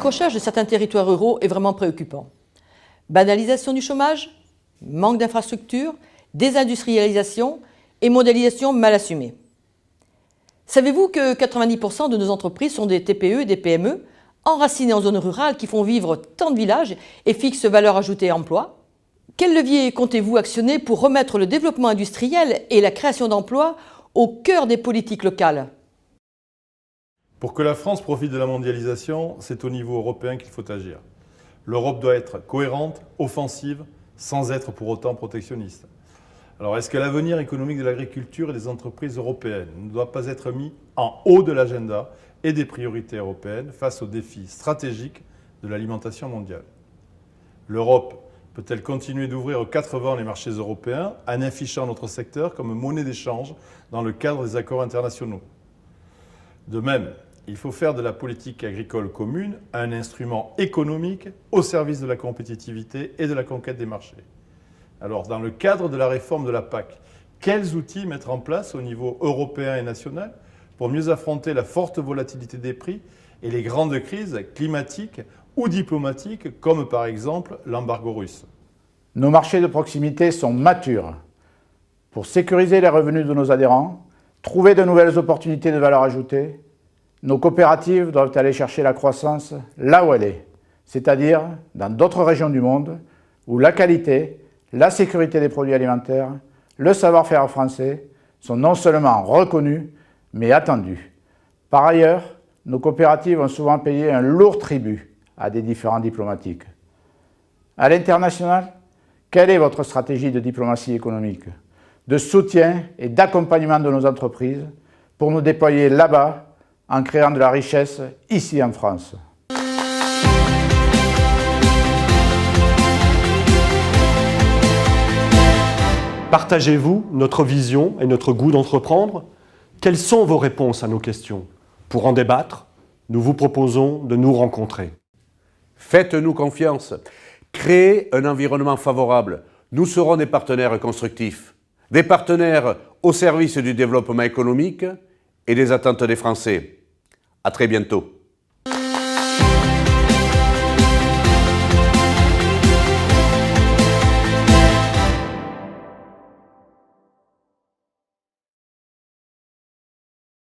décrochage de certains territoires ruraux est vraiment préoccupant. Banalisation du chômage, manque d'infrastructures, désindustrialisation et mondialisation mal assumée. Savez-vous que 90% de nos entreprises sont des TPE et des PME, enracinées en zone rurale qui font vivre tant de villages et fixent valeur ajoutée et emploi? Quel levier comptez-vous actionner pour remettre le développement industriel et la création d'emplois au cœur des politiques locales? Pour que la France profite de la mondialisation, c'est au niveau européen qu'il faut agir. L'Europe doit être cohérente, offensive, sans être pour autant protectionniste. Alors, est-ce que l'avenir économique de l'agriculture et des entreprises européennes ne doit pas être mis en haut de l'agenda et des priorités européennes face aux défis stratégiques de l'alimentation mondiale? L'Europe peut-elle continuer d'ouvrir aux quatre vents les marchés européens en affichant notre secteur comme monnaie d'échange dans le cadre des accords internationaux? De même, il faut faire de la politique agricole commune un instrument économique au service de la compétitivité et de la conquête des marchés. Alors, dans le cadre de la réforme de la PAC, quels outils mettre en place au niveau européen et national pour mieux affronter la forte volatilité des prix et les grandes crises climatiques ou diplomatiques, comme par exemple l'embargo russe? Nos marchés de proximité sont matures. Pour sécuriser les revenus de nos adhérents, trouver de nouvelles opportunités de valeur ajoutée, nos coopératives doivent aller chercher la croissance là où elle est, c'est-à-dire dans d'autres régions du monde où la qualité, la sécurité des produits alimentaires, le savoir-faire français sont non seulement reconnus, mais attendus. Par ailleurs, nos coopératives ont souvent payé un lourd tribut à des différends diplomatiques. À l'international, quelle est votre stratégie de diplomatie économique, de soutien et d'accompagnement de nos entreprises pour nous déployer là-bas en créant de la richesse ici en France? Partagez-vous notre vision et notre goût d'entreprendre? Quelles sont vos réponses à nos questions? Pour en débattre, nous vous proposons de nous rencontrer. Faites-nous confiance. Créez un environnement favorable. Nous serons des partenaires constructifs. Des partenaires au service du développement économique et des attentes des Français. À très bientôt.